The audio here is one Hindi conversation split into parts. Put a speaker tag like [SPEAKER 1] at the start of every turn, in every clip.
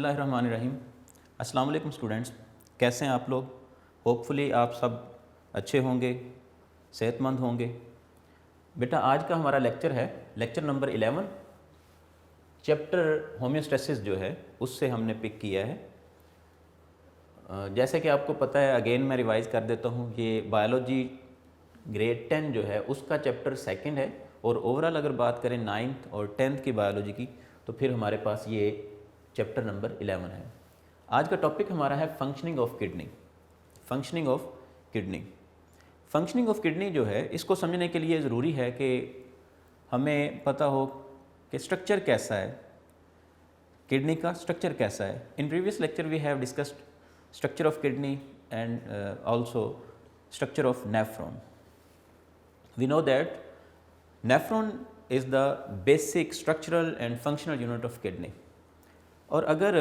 [SPEAKER 1] बिस्मिल्लाहिर्रहमानिर्रहीम। अस्सलाम वालेकुम स्टूडेंट्स, कैसे हैं आप लोग? होपफुली आप सब अच्छे होंगे, सेहतमंद होंगे। बेटा आज का हमारा लेक्चर है लेक्चर नंबर 11, चैप्टर होम्योस्टेसिस जो है उससे हमने पिक किया है। जैसे कि आपको पता है, अगेन मैं रिवाइज़ कर देता हूँ, ये बायोलॉजी ग्रेड 10 जो है उसका चैप्टर सेकंड है और ओवरऑल अगर बात करें 9th और 10th की बायोलॉजी की तो फिर हमारे पास ये चैप्टर नंबर 11 है। आज का टॉपिक हमारा है functioning of kidney. Functioning of kidney functioning of kidney जो है, इसको समझने के लिए ज़रूरी है कि हमें पता हो कि स्ट्रक्चर कैसा है, किडनी का स्ट्रक्चर कैसा है। In previous lecture we have discussed structure of kidney and also structure of nephron. We know that nephron is the basic structural and functional unit of kidney। और अगर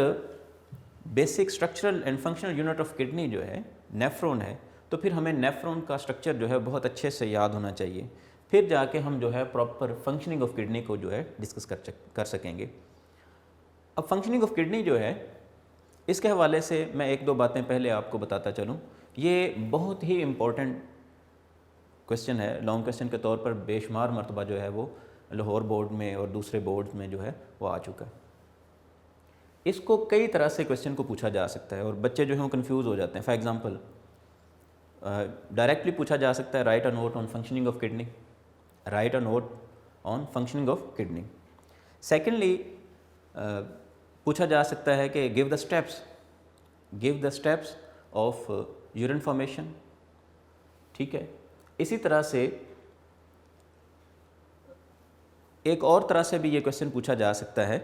[SPEAKER 1] basic structural and functional unit of kidney जो है नेफ्रॉन है, तो फिर हमें नेफ्रॉन का स्ट्रक्चर जो है बहुत अच्छे से याद होना चाहिए, फिर जाके हम जो है प्रॉपर फंक्शनिंग ऑफ किडनी को जो है डिस्कस कर सकेंगे। अब फंक्शनिंग ऑफ किडनी जो है, इसके हवाले से मैं एक दो बातें पहले आपको बताता चलूँ। ये बहुत ही इम्पोर्टेंट क्वेश्चन है, लॉन्ग क्वेश्चन के तौर पर बेशुमार मरतबा जो है वो लाहौर बोर्ड में और दूसरे बोर्ड में जो है वो आ चुका है। इसको कई तरह से क्वेश्चन को पूछा जा सकता है और बच्चे जो हैं वो कंफ्यूज हो जाते हैं। फॉर एग्जांपल डायरेक्टली पूछा जा सकता है, right a note on functioning of kidney, right a note on functioning of kidney. Secondly पूछा जा सकता है कि give the steps of urine formation. ठीक है, इसी तरह से एक और तरह से भी ये क्वेश्चन पूछा जा सकता है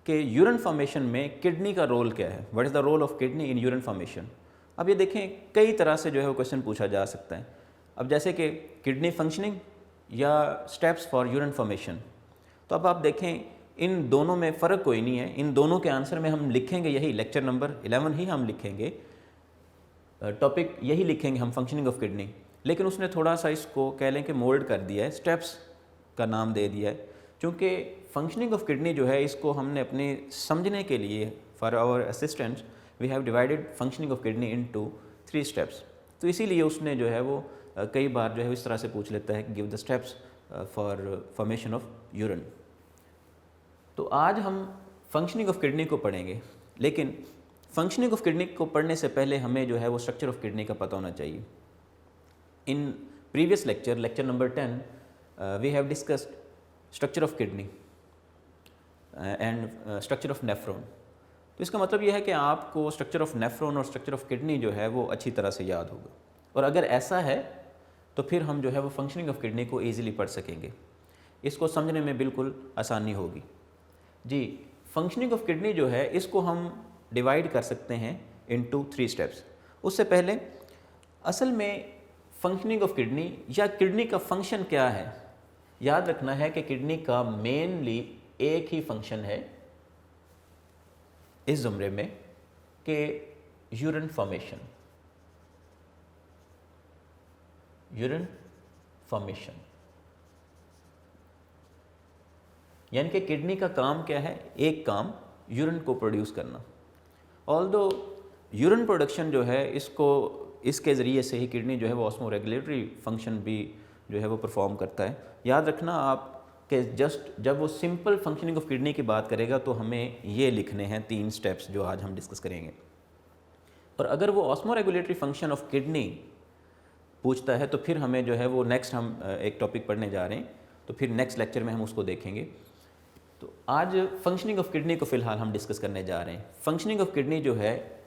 [SPEAKER 1] कि यूरिन फॉर्मेशन में किडनी का रोल क्या है, what is the role of kidney in urine formation. अब ये देखें, कई तरह से जो है वो क्वेश्चन पूछा जा सकता है। अब जैसे कि किडनी फंक्शनिंग या स्टेप्स फॉर यूरिन फॉर्मेशन, तो अब आप देखें इन दोनों में फ़र्क कोई नहीं है। इन दोनों के आंसर में हम लिखेंगे यही, लेक्चर नंबर 11 ही हम लिखेंगे, टॉपिक यही लिखेंगे हम, फंक्शनिंग ऑफ किडनी। लेकिन उसने थोड़ा सा इसको कह लें कि मोल्ड कर दिया है, स्टेप्स का नाम दे दिया है, क्योंकि फंक्शनिंग ऑफ किडनी जो है इसको हमने अपने समझने के लिए, for our assistance we have divided functioning of kidney into 3 steps. तो इसीलिए उसने जो है वो कई बार जो है इस तरह से पूछ लेता है कि give the steps for formation of urine. तो आज हम फंक्शनिंग ऑफ किडनी को पढ़ेंगे, लेकिन फंक्शनिंग ऑफ किडनी को पढ़ने से पहले हमें जो है वो स्ट्रक्चर ऑफ किडनी का पता होना चाहिए। In previous lecture number 10, we have discussed structure of kidney and structure of nephron। तो इसका मतलब यह है कि आपको स्ट्रक्चर ऑफ नेफ्रॉन और स्ट्रक्चर ऑफ किडनी जो है वो अच्छी तरह से याद होगा, और अगर ऐसा है तो फिर हम जो है वो फंक्शनिंग ऑफ किडनी को ईजिली पढ़ सकेंगे, इसको समझने में बिल्कुल आसानी होगी। जी, फंक्शनिंग ऑफ किडनी जो है इसको हम डिवाइड कर सकते हैं इनटू 3 स्टेप्स। उससे पहले असल में फंक्शनिंग ऑफ किडनी या किडनी का फंक्शन क्या है, याद रखना है कि किडनी का मेनली एक ही फंक्शन है इस ज़ुमरे में, कि यूरिन फॉर्मेशन। यूरिन फॉर्मेशन यानी कि किडनी का काम क्या है, एक काम यूरिन को प्रोड्यूस करना। ऑल्दो यूरिन प्रोडक्शन जो है इसके ज़रिए से ही किडनी जो है वो ऑस्मो रेगुलेटरी फंक्शन भी जो है वो परफॉर्म करता है। याद रखना आप कि जस्ट जब वो सिंपल फंक्शनिंग ऑफ किडनी की बात करेगा तो हमें ये लिखने हैं 3 स्टेप्स जो आज हम डिस्कस करेंगे। और अगर वो osmo regulatory function of kidney पूछता है तो फिर हमें जो है वो नेक्स्ट हम एक टॉपिक पढ़ने जा रहे हैं, तो फिर नेक्स्ट लेक्चर में हम उसको देखेंगे। तो आज फंक्शनिंग ऑफ किडनी को फ़िलहाल हम डिस्कस करने जा रहे हैं। फंक्शनिंग ऑफ किडनी जो है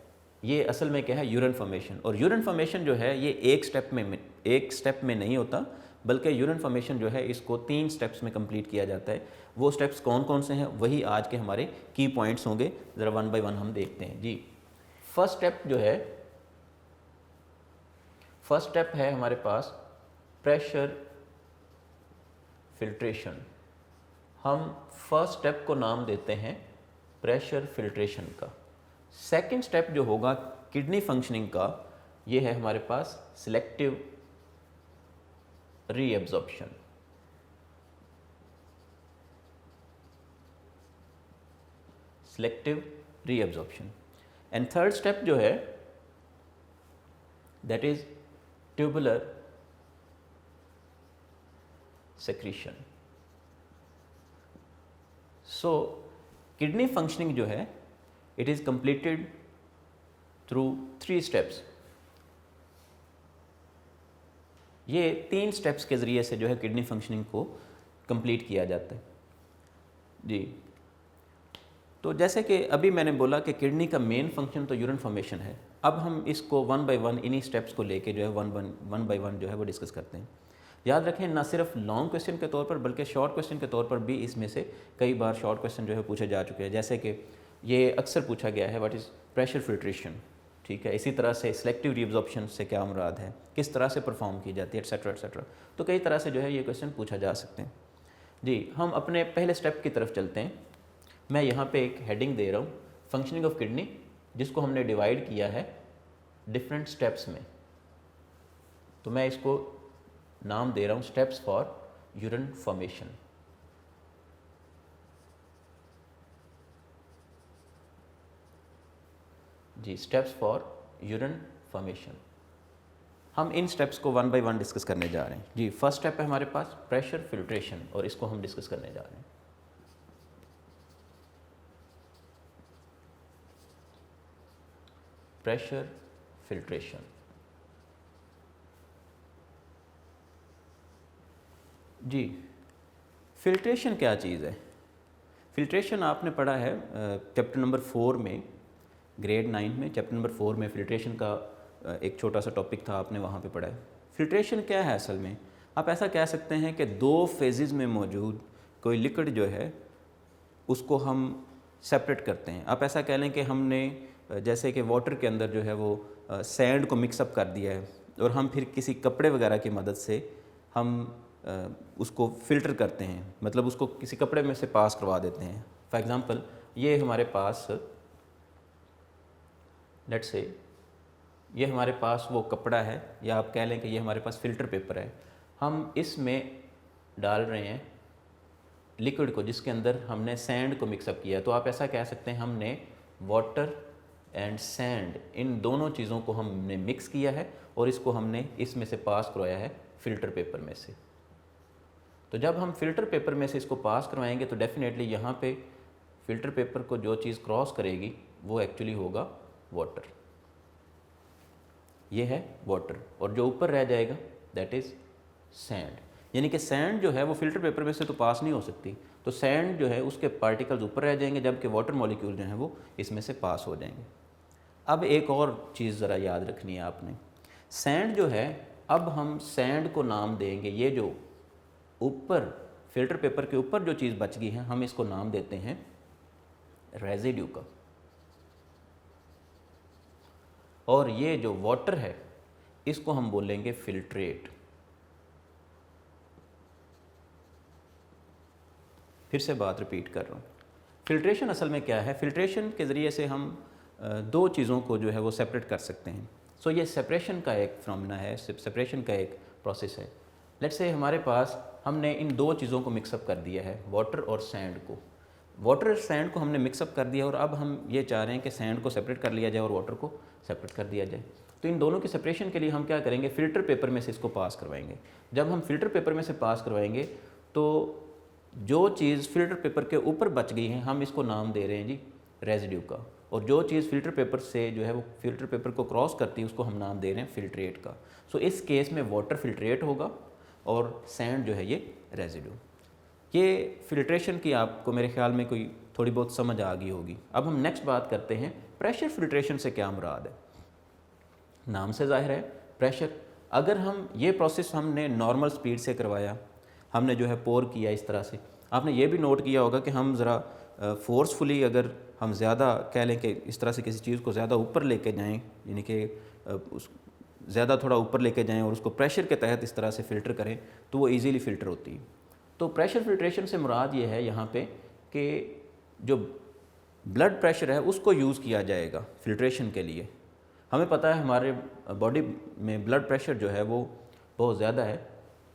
[SPEAKER 1] ये असल में क्या है, यूरिन फॉर्मेशन। और यूरिन फॉर्मेशन जो है ये एक स्टेप में नहीं होता, बल्कि यूरिन फॉर्मेशन जो है इसको 3 स्टेप्स में कंप्लीट किया जाता है। वो स्टेप्स कौन कौन से हैं वही आज के हमारे की पॉइंट्स होंगे, ज़रा 1 बाय 1 हम देखते हैं। जी, फर्स्ट स्टेप है हमारे पास प्रेशर फिल्ट्रेशन। हम फर्स्ट स्टेप को नाम देते हैं प्रेशर फिल्ट्रेशन का। सेकंड स्टेप जो होगा किडनी फंक्शनिंग का, ये है हमारे पास selective reabsorption. Selective reabsorption. And third step जो है that is tubular secretion. So kidney functioning जो है it is completed through 3 steps. ये 3 स्टेप्स के ज़रिए से जो है किडनी फंक्शनिंग को कंप्लीट किया जाता है जी। तो जैसे कि अभी मैंने बोला कि किडनी का मेन फंक्शन तो यूरिन फॉर्मेशन है। अब हम इसको 1 बाय 1 इन्हीं स्टेप्स को लेके जो है वन बाय वन जो है वो डिस्कस करते हैं। याद रखें, ना सिर्फ लॉन्ग क्वेश्चन के तौर पर बल्कि शॉर्ट क्वेश्चन के तौर पर भी इसमें से कई बार शॉर्ट क्वेश्चन जो है पूछे जा चुके हैं। जैसे कि ये अक्सर पूछा गया है, व्हाट इज़ प्रेशर फिल्ट्रेशन, ठीक है। इसी तरह से सिलेक्टिव रीअब्जॉर्प्शन से क्या मुराद है, किस तरह से परफॉर्म की जाती है, एट्सेट्रा एट्सेट्रा। तो कई तरह से जो है ये क्वेश्चन पूछा जा सकते हैं जी। हम अपने पहले स्टेप की तरफ चलते हैं। मैं यहाँ पे एक हेडिंग दे रहा हूँ, फंक्शनिंग ऑफ किडनी, जिसको हमने डिवाइड किया है डिफरेंट स्टेप्स में। तो मैं इसको नाम दे रहा हूँ स्टेप्स फॉर यूरिन फॉर्मेशन। जी, स्टेप्स फॉर यूरिन फॉर्मेशन। हम इन स्टेप्स को 1 बाय 1 डिस्कस करने जा रहे हैं जी। फर्स्ट स्टेप है हमारे पास प्रेशर फिल्ट्रेशन, और इसको हम डिस्कस करने जा रहे हैं। प्रेशर फिल्ट्रेशन जी। फिल्ट्रेशन क्या चीज़ है? फिल्ट्रेशन आपने पढ़ा है चैप्टर नंबर 4 में, ग्रेड 9 में चैप्टर नंबर 4 में फिल्ट्रेशन का एक छोटा सा टॉपिक था, आपने वहाँ पे पढ़ा है। फिल्ट्रेशन क्या है असल में? आप ऐसा कह सकते हैं कि 2 फेजेस में मौजूद कोई लिक्विड जो है उसको हम सेपरेट करते हैं। आप ऐसा कह लें कि हमने जैसे कि वाटर के अंदर जो है वो सैंड को मिक्सअप कर दिया है, और हम फिर किसी कपड़े वगैरह की मदद से हम उसको फ़िल्टर करते हैं, मतलब उसको किसी कपड़े में से पास करवा देते हैं। फॉर एग्ज़ाम्पल, ये हमारे पास लेट्स से ये हमारे पास वो कपड़ा है, या आप कह लें कि ये हमारे पास फ़िल्टर पेपर है। हम इसमें डाल रहे हैं लिक्विड को जिसके अंदर हमने सैंड को मिक्सअप किया। तो आप ऐसा कह सकते हैं हमने वाटर एंड सैंड, इन दोनों चीज़ों को हमने मिक्स किया है और इसको हमने इसमें से पास करवाया है फ़िल्टर पेपर में से। तो जब हम फ़िल्टर पेपर में से इसको पास करवाएंगे तो डेफिनेटली यहाँ पे फ़िल्टर पेपर को जो चीज़ क्रॉस करेगी वो एक्चुअली होगा वाटर। ये है वाटर, और जो ऊपर रह जाएगा दैट इज़ सैंड। यानी कि सैंड जो है वो फ़िल्टर पेपर में से तो पास नहीं हो सकती, तो सैंड जो है उसके पार्टिकल्स ऊपर रह जाएंगे, जबकि वाटर मॉलिक्यूल जो हैं वो इसमें से पास हो जाएंगे। अब एक और चीज़ ज़रा याद रखनी है आपने, सैंड जो है, अब हम सैंड को नाम देंगे, ये जो ऊपर फ़िल्टर पेपर के ऊपर जो चीज़ बच गई है हम इसको नाम देते हैं रेजिड्यू का, और ये जो वाटर है इसको हम बोलेंगे फिल्ट्रेट। फिर से बात रिपीट कर रहा हूँ, फिल्ट्रेशन असल में क्या है? फिल्ट्रेशन के ज़रिए से हम 2 चीज़ों को जो है वो सेपरेट कर सकते हैं। सो ये सेपरेशन का एक फिनोमेना है, सेपरेशन का एक प्रोसेस है। लेट्स से हमारे पास हमने इन 2 चीज़ों को मिक्सअप कर दिया है, वाटर और सैंड को। वाटर और सैंड को हमने मिक्सअप कर दिया और अब हम ये चाह रहे हैं कि सैंड को सेपरेट कर लिया जाए और वाटर को सेपरेट कर दिया जाए। तो इन दोनों की सेपरेशन के लिए हम क्या करेंगे? फ़िल्टर पेपर में से इसको पास करवाएंगे। जब हम फ़िल्टर पेपर में से पास करवाएंगे तो जो चीज़ फ़िल्टर पेपर के ऊपर बच गई है हम इसको नाम दे रहे हैं जी रेजिड्यू का, और जो चीज़ फ़िल्टर पेपर से जो है वो फ़िल्टर पेपर को क्रॉस करती है उसको हम नाम दे रहे हैं फ़िल्ट्रेट का। सो इस केस में वाटर फ़िल्ट्रेट होगा और सैंड जो है ये रेजिड्यू। ये फ़िल्ट्रेशन की आपको मेरे ख्याल में कोई थोड़ी बहुत समझ आ गई होगी। अब हम नेक्स्ट बात करते हैं प्रेशर फ़िल्ट्रेशन से क्या मुराद है। नाम से ज़ाहिर है प्रेशर। अगर हम ये प्रोसेस हमने नॉर्मल स्पीड से करवाया, हमने जो है पोर किया इस तरह से, आपने ये भी नोट किया होगा कि हम ज़रा फोर्सफुली अगर हम ज़्यादा कह लें कि इस तरह से किसी चीज़ को ज़्यादा ऊपर लेके जाएं, यानी कि उस ज़्यादा थोड़ा ऊपर लेके जाएं और उसको प्रेशर के तहत इस तरह से फ़िल्टर करें तो वो इजीली फ़िल्टर होती है। तो प्रेशर फ़िल्ट्रेशन से मुराद ये है यहाँ पे कि जो ब्लड प्रेशर है उसको यूज़ किया जाएगा फ़िल्ट्रेशन के लिए। हमें पता है हमारे बॉडी में ब्लड प्रेशर जो है वो बहुत ज़्यादा है।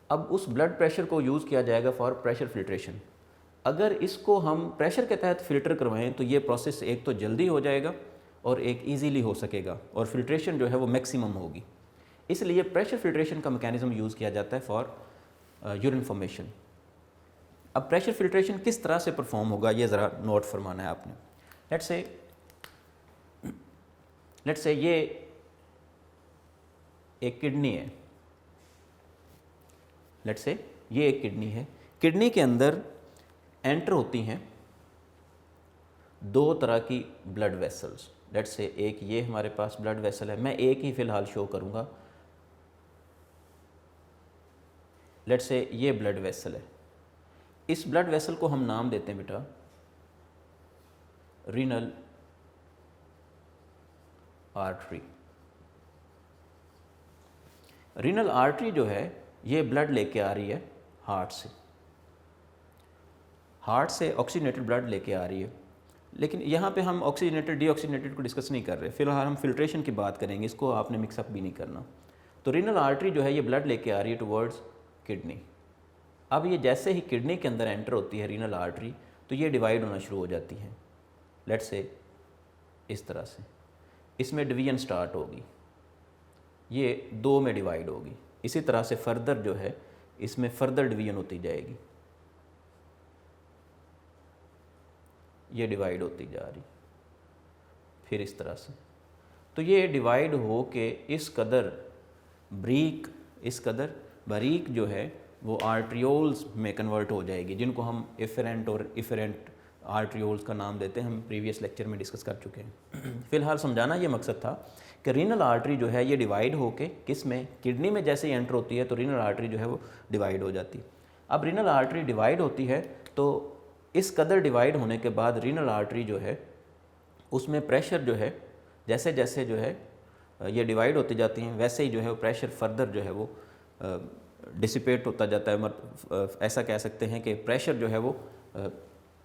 [SPEAKER 1] अब उस ब्लड प्रेशर को यूज़ किया जाएगा फॉर प्रेशर फ़िल्ट्रेशन। अगर इसको हम प्रेशर के तहत फ़िल्टर करवाएं तो ये प्रोसेस एक तो जल्दी हो जाएगा और एक इजीली हो सकेगा और फिल्ट्रेशन जो है वो मैक्सिमम होगी। इसलिए प्रेशर फिल्ट्रेशन का मैकेनिज़्म यूज़ किया जाता है फॉर यूरिन फॉर्मेशन। अब प्रेशर फिल्ट्रेशन किस तरह से परफॉर्म होगा ये ज़रा नोट फरमाना है आपने। लेट्स से ये एक किडनी है, लेट्स से ये एक किडनी है। किडनी के अंदर एंटर होती हैं दो तरह की ब्लड वेसल्स। लेट्स से एक ये हमारे पास ब्लड वेसल है, मैं एक ही फ़िलहाल शो करूँगा। लेट्स से ये ब्लड वेसल है, इस ब्लड वेसल को हम नाम देते हैं बेटा रीनल आर्टरी। रीनल आर्टरी जो है ये ब्लड लेके आ रही है हार्ट से, हार्ट से ऑक्सीजनेटेड ब्लड लेके आ रही है। लेकिन यहाँ पे हम ऑक्सीजनेटेड डीऑक्सीजनेटेड को डिस्कस नहीं कर रहे, फिलहाल हम फिल्ट्रेशन की बात करेंगे, इसको आपने मिक्सअप भी नहीं करना। तो रीनल आर्टरी जो है ये ब्लड लेके आ रही है टुवर्ड्स किडनी। अब ये जैसे ही किडनी के अंदर एंटर होती है रीनल आर्टरी तो ये डिवाइड होना शुरू हो जाती है। लेट्स से इस तरह से इसमें डिवीजन स्टार्ट होगी, ये दो में डिवाइड होगी। इसी तरह से फर्दर जो है इसमें फर्दर डिवीजन होती जाएगी, ये डिवाइड होती जा रही, फिर इस तरह से। तो ये डिवाइड हो के इस कदर बारीक जो है वो आर्ट्रियोल्स में कन्वर्ट हो जाएगी, जिनको हम एफरेंट और इफरेंट आर्ट्रियोल्स का नाम देते हैं, हम प्रीवियस लेक्चर में डिस्कस कर चुके हैं। फिलहाल समझाना ये मकसद था कि रीनल आर्टरी जो है ये डिवाइड होके किस में, किडनी में जैसे ही एंटर होती है तो रीनल आर्टरी जो है वो डिवाइड हो जाती है। अब रीनल आर्टरी डिवाइड होती है तो इस कदर डिवाइड होने के बाद रीनल आर्टरी जो है उसमें प्रेशर जो है जैसे जैसे जो है ये डिवाइड होती जाती हैं वैसे ही जो है वो प्रेशर फर्दर जो है वो डिसिपेट होता जाता है। ऐसा कह सकते हैं कि प्रेशर जो है वो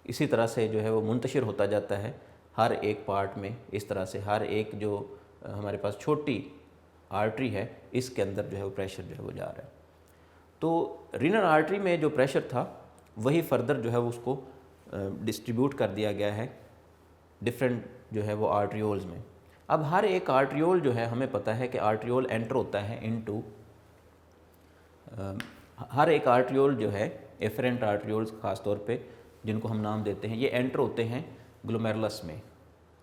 [SPEAKER 1] इसी तरह से जो है वो मुंतशिर होता जाता है हर एक पार्ट में। इस तरह से हर एक जो हमारे पास छोटी आर्टरी है इसके अंदर जो है वो प्रेशर जो है वो जा रहा है। तो रीनल आर्टरी में जो प्रेशर था वही फर्दर जो है वो उसको डिस्ट्रीब्यूट कर दिया गया है डिफरेंट जो है वो आर्ट्रियोल्स में। अब हर एक आर्ट्रियोल जो है हमें पता है कि आर्ट्रियोल एंटर होता है इनटू हर एक आर्ट्रियोल जो है एफरेंट आर्ट्रियोल्स खास तौर पे जिनको हम नाम देते हैं ये एंटर होते हैं ग्लोमेरुलस में।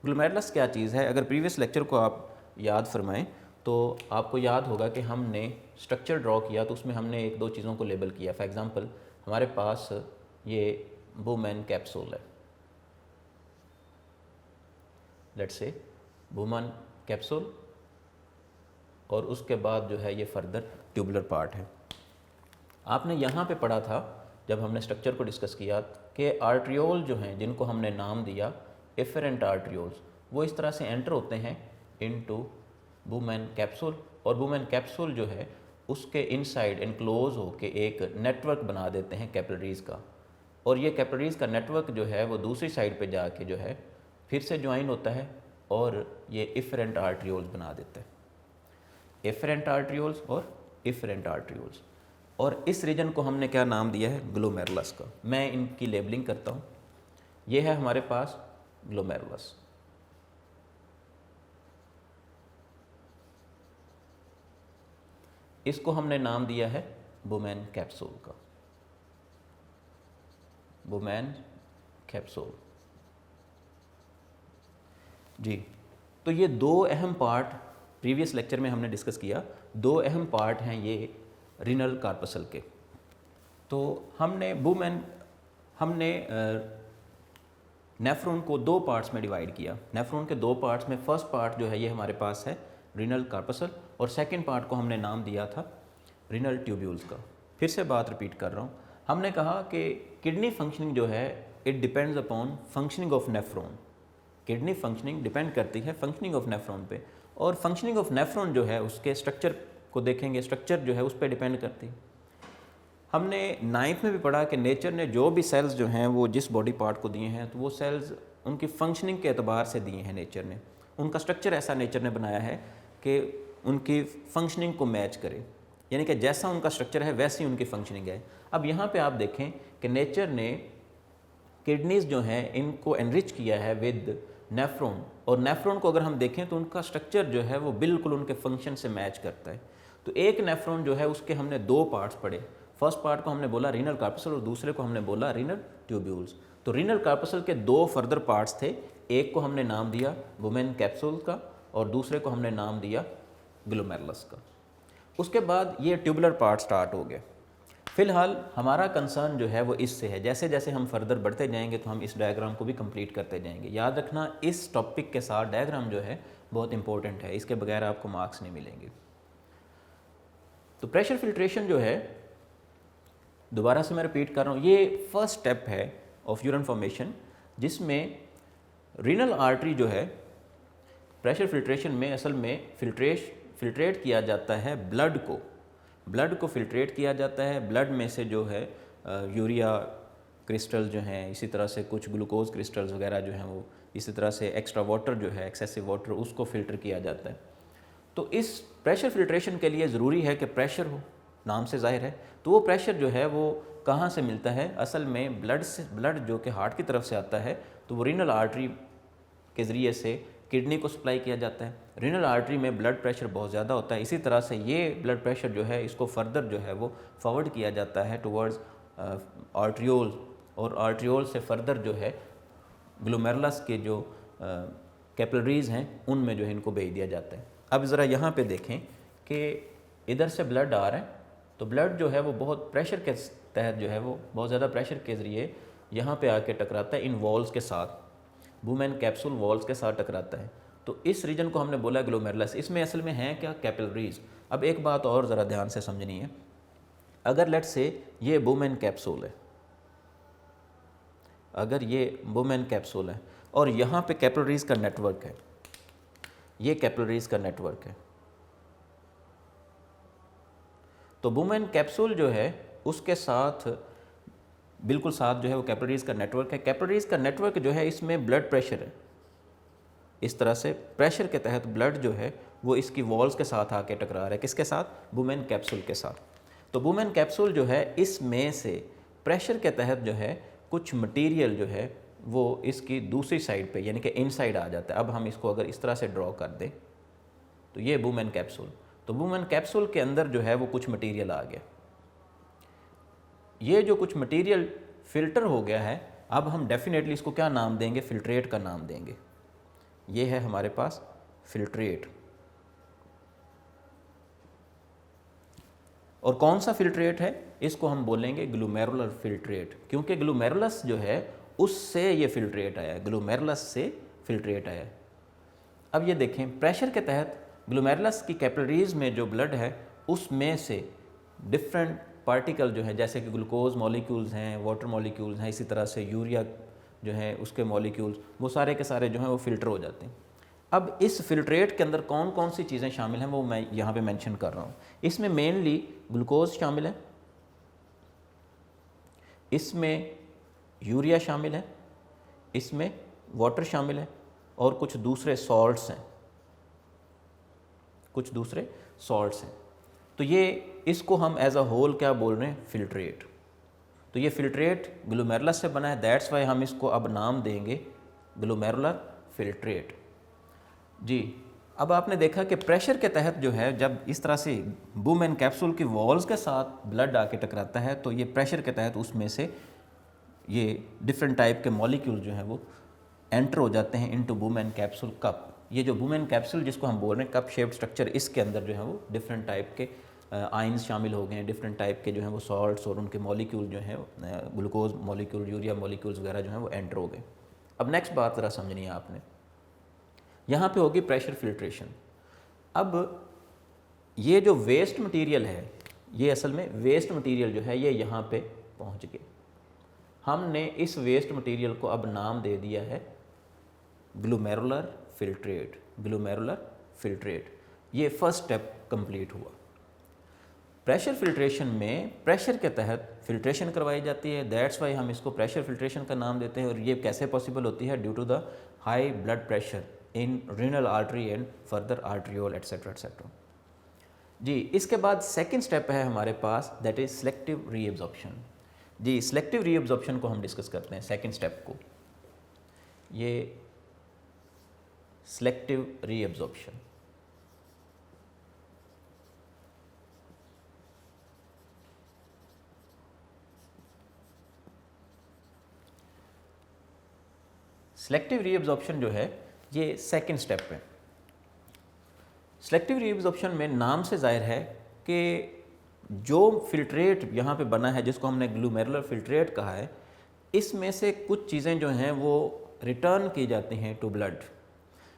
[SPEAKER 1] ग्लोमेरुलस क्या चीज़ है, अगर प्रीवियस लेक्चर को आप याद फरमाएं तो आपको याद होगा कि हमने स्ट्रक्चर ड्रॉ किया तो उसमें हमने एक दो चीज़ों को लेबल किया। फॉर एग्जांपल हमारे पास ये बुमेन कैप्सूल है, लेट्स से बुमेन कैप्सूल, और उसके बाद जो है ये फर्दर ट्यूबुलर पार्ट है। आपने यहाँ पे पढ़ा था जब हमने स्ट्रक्चर को डिस्कस किया कि आर्ट्रियोल जो हैं जिनको हमने नाम दिया एफरेंट आर्ट्रियोल्स वो इस तरह से एंटर होते हैं इनटू बुमेन कैप्सूल, और बुमेन कैप्सूल जो है उसके इनसाइड इनक्लोज होके एक नेटवर्क बना देते हैं कैपिलरीज़ का, और ये कैपिलरीज़ का नेटवर्क जो है वो दूसरी साइड पे जाके जो है फिर से ज्वाइन होता है और ये इफरेंट आर्ट्रियोल्स बना देता है। एफरेंट आर्ट्रियोल्स और इफरेंट आर्ट्रियोल्स, और इस रीजन को हमने क्या नाम दिया है ग्लोमेरुलस का। मैं इनकी लेबलिंग करता हूँ। ये है हमारे पास ग्लोमेरुलस, इसको हमने नाम दिया है बुमेन कैप्सूल का, बुमेन कैप्सूल जी। तो ये दो अहम पार्ट प्रीवियस लेक्चर में हमने डिस्कस किया, दो अहम पार्ट हैं ये रीनल कार्पसल के। तो हमने नेफ्रॉन को दो पार्ट्स में डिवाइड किया। नेफ्रॉन के दो पार्ट्स में फर्स्ट पार्ट जो है ये हमारे पास है रीनल कार्पसल, और सेकंड पार्ट को हमने नाम दिया था रीनल ट्यूब्यूल्स का। फिर से बात रिपीट कर रहा हूँ, हमने कहा कि किडनी फंक्शनिंग जो है it depends upon functioning of nephron. Kidney functioning depend करती है फंक्शनिंग ऑफ नेफ्रॉन पे, और फंक्शनिंग ऑफ नेफ्रॉन जो है उसके स्ट्रक्चर को देखेंगे, स्ट्रक्चर जो है उस पर डिपेंड करती है। हमने 9th में भी पढ़ा कि नेचर ने जो भी सेल्स जो हैं वो जिस बॉडी पार्ट को दिए हैं तो वो सेल्स उनकी फंक्शनिंग के एतबार से दिए हैं नेचर ने। उनका स्ट्रक्चर ऐसा नेचर ने बनाया है कि उनकी फंक्शनिंग को मैच करे, यानी कि जैसा उनका स्ट्रक्चर है वैसी उनकी फंक्शनिंग है। अब यहाँ पे आप देखें कि नेचर ने किडनीज जो हैं इनको एनरिच किया है विद नेफ्रॉन, और नेफ्रॉन को अगर हम देखें तो उनका स्ट्रक्चर जो है वो बिल्कुल उनके फंक्शन से मैच करता है। तो एक नेफ्रॉन जो है उसके हमने दो पार्ट्स पढ़े, फर्स्ट पार्ट को हमने बोला रीनल कार्पसल और दूसरे को हमने बोला रीनल ट्यूब्यूल्स। तो रीनल कार्पसल के दो फर्दर पार्ट्स थे, एक को हमने नाम दिया वुमेन कैप्सूल का और दूसरे को हमने नाम दिया ग्लोमेरुलस का। उसके बाद ये ट्यूबुलर पार्ट स्टार्ट हो गया। फिलहाल हमारा कंसर्न जो है वो इससे है, जैसे जैसे हम फर्दर बढ़ते जाएंगे तो हम इस डायग्राम को भी कंप्लीट करते जाएंगे। याद रखना इस टॉपिक के साथ डायग्राम जो है बहुत इंपॉर्टेंट है, इसके बगैर आपको मार्क्स नहीं मिलेंगे। तो प्रेशर फिल्ट्रेशन जो है, दोबारा से मैं रिपीट कर रहा हूँ, ये फर्स्ट स्टेप है ऑफ यूरिन फॉर्मेशन, जिसमें रीनल आर्टरी जो है प्रेशर फिल्ट्रेशन में असल में फिल्ट्रेट किया जाता है ब्लड को फिल्ट्रेट किया जाता है। ब्लड में से जो है यूरिया क्रिस्टल जो हैं, इसी तरह से कुछ ग्लूकोज क्रिस्टल्स वगैरह जो हैं वो, इसी तरह से एक्स्ट्रा वाटर जो है, एक्सेसिव वाटर, उसको फिल्टर किया जाता है। तो इस प्रेशर फिल्ट्रेशन के लिए ज़रूरी है कि प्रेशर हो, नाम से जाहिर है। तो वो प्रेशर जो है वो कहाँ से मिलता है? असल में ब्लड जो कि हार्ट की तरफ से आता है, तो वो रीनल आर्टरी के ज़रिए से किडनी को सप्लाई किया जाता है। रीनल आर्टरी में ब्लड प्रेशर बहुत ज़्यादा होता है, इसी तरह से ये ब्लड प्रेशर जो है इसको फर्दर जो है वो फॉरवर्ड किया जाता है टुवर्ड्स आर्ट्रियोल, और आर्ट्रियोल से फर्दर जो है ग्लोमेरुलस के जो कैपिलरीज़ हैं उनमें जो है इनको भेज दिया जाता है। अब ज़रा यहाँ पे देखें कि इधर से ब्लड आ रहा है, तो ब्लड जो है वो बहुत प्रेशर के तहत जो है वो बहुत ज़्यादा प्रेशर के ज़रिए यहाँ पे आके टकराता है इन वॉल्स के साथ, वुमेन कैप्सूल वॉल्स के साथ टकराता है। तो इस रीजन को हमने बोला ग्लोमेरुलस। इसमें असल में है क्या? कैपिलरीज। अब एक बात और ज़रा ध्यान से समझनी है, अगर लेट से ये वुमेन कैप्सूल है, अगर ये वुमेन कैप्सूल है और यहाँ पे कैपिलरीज का नेटवर्क है, ये कैपिलरीज का नेटवर्क है, तो वुमेन कैप्सूल जो है उसके साथ बिल्कुल साथ जो है वो कैपिलरीज का नेटवर्क है। कैपिलरीज का नेटवर्क जो है इसमें ब्लड प्रेशर है, इस तरह से प्रेशर के तहत ब्लड जो है वो इसकी वॉल्स के साथ आके टकरा रहा है। किसके साथ? वुमेन कैप्सूल के साथ। तो वुमेन कैप्सूल जो है इसमें से प्रेशर के तहत जो है कुछ मटेरियल जो है वो इसकी दूसरी साइड पे यानी कि इनसाइड आ जाता है। अब हम इसको अगर इस तरह से ड्रॉ कर दें तो ये वुमेन कैप्सूल, तो वुमेन कैप्सूल के अंदर जो है वो कुछ मटेरियल आ गया। ये जो कुछ मटेरियल फिल्टर हो गया है, अब हम डेफिनेटली इसको क्या नाम देंगे? फिल्ट्रेट का नाम देंगे। ये है हमारे पास फिल्ट्रेट। और कौन सा फिल्ट्रेट है? इसको हम बोलेंगे ग्लोमेरुलर फिल्ट्रेट, क्योंकि ग्लोमेरुलस जो है उससे ये फिल्ट्रेट आया है, ग्लोमेरुलस से फिल्ट्रेट आया है। अब ये देखें, प्रेशर के तहत ग्लोमेरुलस की कैपिलरीज में जो ब्लड है उसमें से डिफरेंट पार्टिकल जो है, जैसे कि ग्लूकोज मॉलिक्यूल्स हैं, वाटर मॉलिक्यूल्स हैं, इसी तरह से यूरिया जो है उसके मॉलिक्यूल्स, वो सारे के सारे जो हैं वो फिल्टर हो जाते हैं। अब इस फिल्ट्रेट के अंदर कौन कौन सी चीज़ें शामिल हैं वो मैं यहाँ पे मेंशन कर रहा हूँ। इसमें मेनली ग्लूकोज शामिल है, इसमें यूरिया शामिल है, इसमें वाटर शामिल है और कुछ दूसरे सॉल्ट्स हैं, कुछ दूसरे सॉल्ट्स हैं। तो ये इसको हम एज अ होल क्या बोल रहे हैं? फिल्ट्रेट। तो ये फिल्ट्रेट ग्लोमेरुलस से बना है, दैट्स वाई हम इसको अब नाम देंगे ग्लोमेरुलर फिल्ट्रेट। जी, अब आपने देखा कि प्रेशर के तहत जो है जब इस तरह से वुमेन कैप्सूल की वॉल्स के साथ ब्लड आके टकराता है, तो ये प्रेशर के तहत उसमें से ये डिफरेंट टाइप के मॉलिक्यूल जो हैं वो एंटर हो जाते हैं इनटू वुमेन कैप्सूल कप। ये जो वुमेन कैप्सूल जिसको हम बोल रहे हैं कप शेप्ड स्ट्रक्चर, इसके अंदर जो है वो डिफरेंट टाइप के आइंस शामिल हो गए हैं, डिफरेंट टाइप के जो हैं वो सॉल्ट्स और उनके मॉलिक्यूल जो हैं ग्लूकोज मॉलिक्यूल, यूरिया मॉलिक्यूल्स वगैरह जो हैं वो एंटर हो गए। अब नेक्स्ट बात ज़रा समझनी है आपने, यहाँ पे होगी प्रेशर फिल्ट्रेशन। अब ये जो वेस्ट मटेरियल है, ये असल में वेस्ट मटेरियल जो है ये यहाँ पे पहुँच गए। हमने इस वेस्ट मटेरियल को अब नाम दे दिया है ग्लोमेरुलर फिल्ट्रेट, ग्लोमेरुलर फिल्ट्रेट। ये फर्स्ट स्टेप कंप्लीट हुआ। प्रेशर फिल्ट्रेशन में प्रेशर के तहत फिल्ट्रेशन करवाई जाती है, दैट्स वाई हम इसको प्रेशर फिल्ट्रेशन का नाम देते हैं। और ये कैसे पॉसिबल होती है? Due to the high blood pressure in renal artery and further arteriole etcetera etcetera. जी, इसके बाद सेकंड स्टेप है हमारे पास, दैट इज सिलेक्टिव रीएब्जॉर्प्शन। जी, सिलेक्टिव रीअब्जॉर्प्शन को हम डिस्कस करते हैं, सेकंड स्टेप को। ये सिलेक्टिव रीअब्जॉर्प्शन, सिलेक्टिव रीअब्जॉर्प्शन जो है ये सेकंड स्टेप है। सिलेक्टिव रीअब्जॉर्प्शन में नाम से जाहिर है कि जो फिल्ट्रेट यहाँ पे बना है, जिसको हमने ग्लोमेरुलर फिल्ट्रेट कहा है, इसमें से कुछ चीज़ें जो हैं वो रिटर्न की जाती हैं टू ब्लड।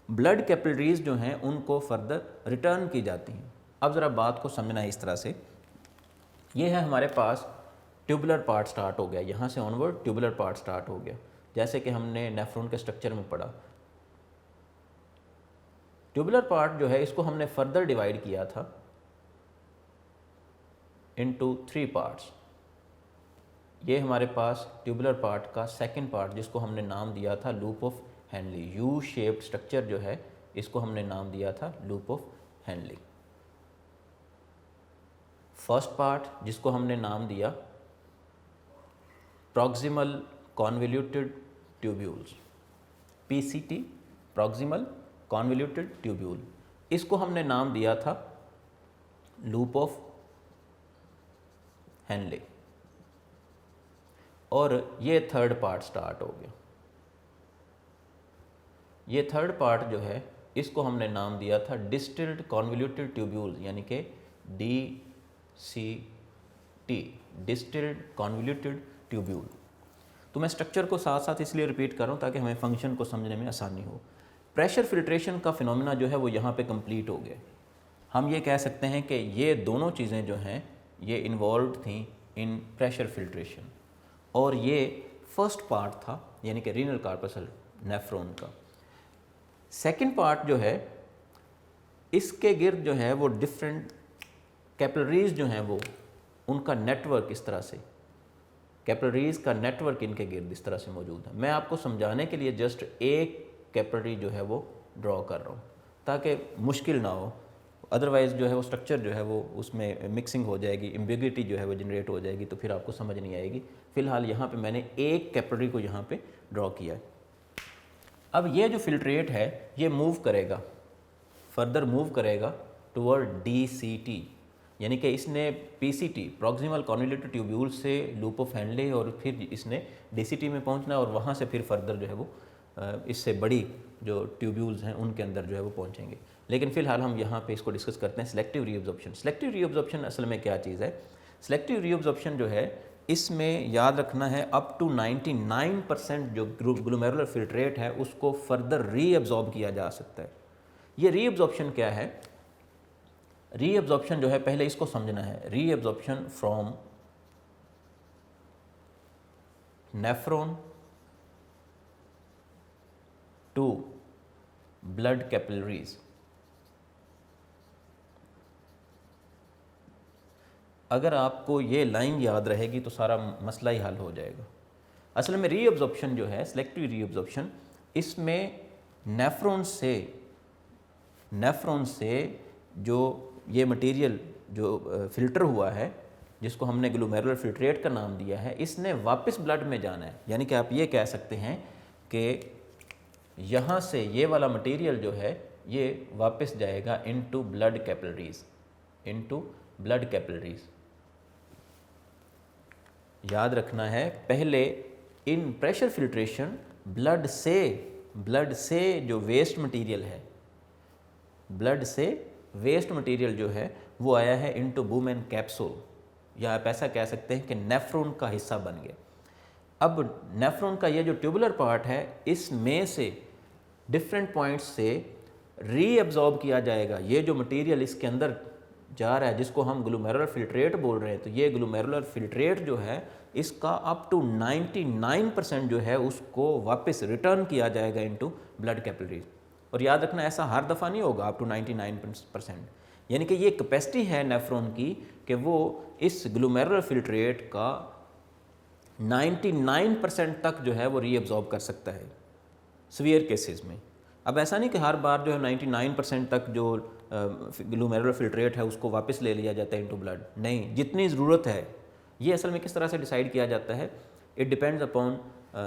[SPEAKER 1] ब्लड कैपिलरीज जो हैं उनको फर्दर रिटर्न की जाती हैं। अब ज़रा बात को समझना है इस तरह से, ये है हमारे पास ट्यूबुलर पार्ट स्टार्ट हो गया, यहाँ से ऑनवर्ड ट्यूबुलर पार्ट स्टार्ट हो गया, जैसे कि हमने नेफ्रॉन के स्ट्रक्चर में पढ़ा। ट्यूबुलर पार्ट जो है इसको हमने फर्दर डिवाइड किया था इनटू 3 पार्ट्स। ये हमारे पास ट्यूबुलर पार्ट का सेकंड पार्ट, जिसको हमने नाम दिया था loop of Henley. U shaped structure जो है इसको हमने नाम दिया था loop of Henley. First part जिसको हमने नाम दिया proximal convoluted tubules, PCT, proximal convoluted tubule, इसको हमने नाम दिया था लूप ऑफ हेनले। और ये थर्ड पार्ट स्टार्ट हो गया। ये थर्ड पार्ट जो है इसको हमने नाम दिया था डिस्टिल्ड कॉन्वोल्यूटेड ट्यूब्यूल्स, यानी कि DCT, डिस्टिल्ड कॉन्वोल्यूटेड ट्यूब्यूल। तो मैं स्ट्रक्चर को साथ साथ इसलिए रिपीट कर रहा हूँ ताकि हमें फंक्शन को समझने में आसानी हो। प्रेशर फिल्ट्रेशन का फिनोमेना जो है वो यहाँ पे कंप्लीट हो गया। हम ये कह सकते हैं कि ये दोनों चीज़ें जो हैं ये इन्वॉल्व थी इन प्रेशर फिल्ट्रेशन, और ये फर्स्ट पार्ट था यानी कि रीनल कार्पसल नेफ्रॉन का। सेकंड पार्ट जो है इसके गिर्द जो है वो डिफरेंट कैपिलरीज जो हैं वो उनका नेटवर्क, इस तरह से कैपिलरीज का नेटवर्क इनके गिर्द इस तरह से मौजूद है। मैं आपको समझाने के लिए जस्ट एक कैपिलरी जो है वो ड्रॉ कर रहा हूँ ताकि मुश्किल ना हो, अदरवाइज़ जो है वो स्ट्रक्चर जो है वो उसमें मिक्सिंग हो जाएगी, एम्बिग्युइटी जो है वो जनरेट हो जाएगी, तो फिर आपको समझ नहीं आएगी। फ़िलहाल यहाँ पे मैंने एक कैपिलरी को यहाँ पे ड्रॉ किया है। अब ये जो फिल्ट्रेट है ये मूव करेगा, फर्दर मूव करेगा टुवर्ड DCT, यानी कि इसने PCT, प्रॉक्सिमल कॉन्वोल्यूटेड ट्यूब्यूल से लूप ऑफ हेनले, और फिर इसने DCT में पहुँचना और वहाँ से फिर फर्दर जो है वो इससे बड़ी जो ट्यूब्यूल्स हैं उनके अंदर जो है वो पहुँचेंगे। लेकिन फ़िलहाल हम यहाँ पे इसको डिस्कस करते हैं सिलेक्टिव रीअब्जॉर्प्शन। सिलेक्टिव रीअब्जॉर्प्शन असल में क्या चीज़ है? सिलेक्टिव रीअब्जॉर्प्शन जो है इसमें याद रखना है अप टू 99% जो ग्लोमेरुलर फिल्ट्रेट है उसको फर्दर रीअब्जॉर्ब किया जा सकता है। ये रीअब्जॉर्प्शन क्या है? रीअब्जॉर्प्शन जो है पहले इसको समझना है। Reabsorption from nephron to blood capillaries. अगर आपको ये लाइन याद रहेगी तो सारा मसला ही हल हो जाएगा। असल में रीअब्जॉर्प्शन जो है, सिलेक्टिव रीअब्जॉर्प्शन, इसमें नेफ्रॉन से जो ये मटेरियल जो फ़िल्टर हुआ है, जिसको हमने ग्लोमेरुलर फिल्ट्रेट का नाम दिया है, इसने वापस ब्लड में जाना है। यानी कि आप ये कह सकते हैं कि यहाँ से ये वाला मटेरियल जो है ये वापस जाएगा into blood capillaries, into blood capillaries. याद रखना है पहले इन प्रेशर फिल्ट्रेशन ब्लड से जो वेस्ट मटेरियल है, ब्लड से वेस्ट मटेरियल जो है वो आया है इनटू बूमेन कैप्सूल, या आप ऐसा कह सकते हैं कि नेफ्रॉन का हिस्सा बन गया। अब नेफ्रॉन का ये जो ट्यूबुलर पार्ट है इसमें से डिफरेंट पॉइंट्स से रीअब्जॉर्ब किया जाएगा। ये जो मटेरियल इसके अंदर जा रहा है जिसको हम ग्लोमेरुलर फिल्ट्रेट बोल रहे हैं, तो ये ग्लोमेरुलर फिल्ट्रेट जो है इसका अप टू 99% जो है उसको वापस रिटर्न किया जाएगा इनटू ब्लड कैपिलरीज। और याद रखना ऐसा हर दफ़ा नहीं होगा अप टू 99%, यानी कि ये कैपेसिटी है नेफ्रॉन की कि वो इस ग्लोमेरुलर फिल्ट्रेट का 99% तक जो है वो रीअब्जॉर्ब कर सकता है सीवियर केसेस में। अब ऐसा नहीं कि हर बार जो है 99% तक जो ग्लोमेरुलर फिल्ट्रेट है उसको वापस ले लिया जाता है इनटू ब्लड, नहीं, जितनी ज़रूरत है ये असल में किस तरह से डिसाइड किया जाता है? It depends upon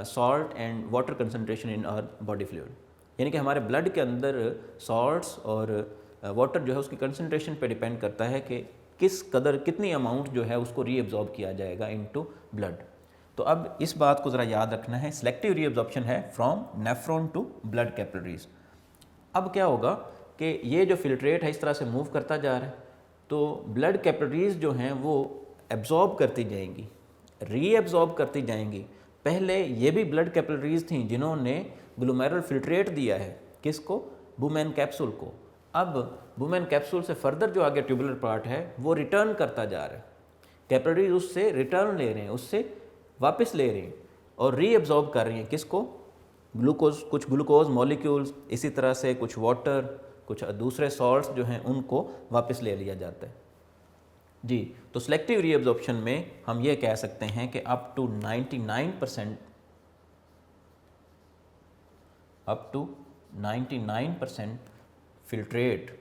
[SPEAKER 1] salt and water concentration in our body fluid, यानी कि हमारे ब्लड के अंदर सॉल्ट्स और वाटर जो है उसकी कंसनट्रेशन पे डिपेंड करता है कि किस कदर कितनी अमाउंट जो है उसको रीअब्जॉर्ब किया जाएगा इनटू ब्लड। तो अब इस बात को ज़रा याद रखना है, सिलेक्टिव रीअब्जॉर्प्शन है from nephron to blood capillaries. अब क्या होगा कि ये जो फिल्ट्रेट है इस तरह से मूव करता जा रहा है, तो ब्लड कैपिलरीज जो हैं वो एब्जॉर्ब करती जाएंगी, रीएब्जॉर्ब करती जाएंगी। पहले ये भी ब्लड कैपिलरीज थी जिन्होंने ग्लोमेरुलर फिल्ट्रेट दिया है, किसको? बुमेन कैप्सूल को। अब बुमेन कैप्सूल से फर्दर जो आगे ट्यूबुलर पार्ट है वो रिटर्न करता जा रहा है, कैपिलरीज उससे रिटर्न ले रहे हैं, उससे वापस ले रहे हैं और रीएब्जॉर्ब कर रही हैं, किसको? ग्लूकोज, कुछ ग्लूकोज मॉलिक्यूल्स, इसी तरह से कुछ वाटर, कुछ दूसरे सॉल्ट्स जो हैं उनको वापस ले लिया जाता है जी। तो सिलेक्टिव रीअब्जॉर्प्शन में हम ये कह सकते हैं कि up to 99% filtrate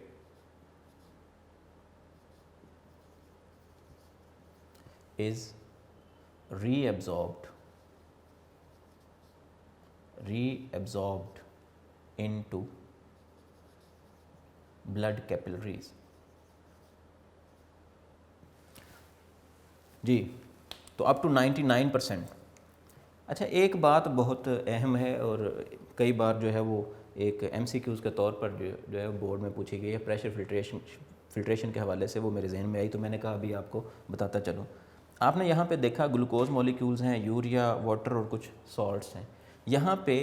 [SPEAKER 1] is reabsorbed into blood capillaries जी। तो अप टू 99%। अच्छा, एक बात बहुत अहम है और कई बार जो है वो एक MCQs के तौर पर जो है बोर्ड में पूछी गई है, प्रेशर फिल्ट्रेशन के हवाले से, वो मेरे जहन में आई तो मैंने कहा अभी आपको बताता चलूँ। आपने यहाँ पे देखा ग्लूकोज मॉलिक्यूल्स हैं, यूरिया, वाटर और कुछ सॉल्ट्स हैं। यहाँ पे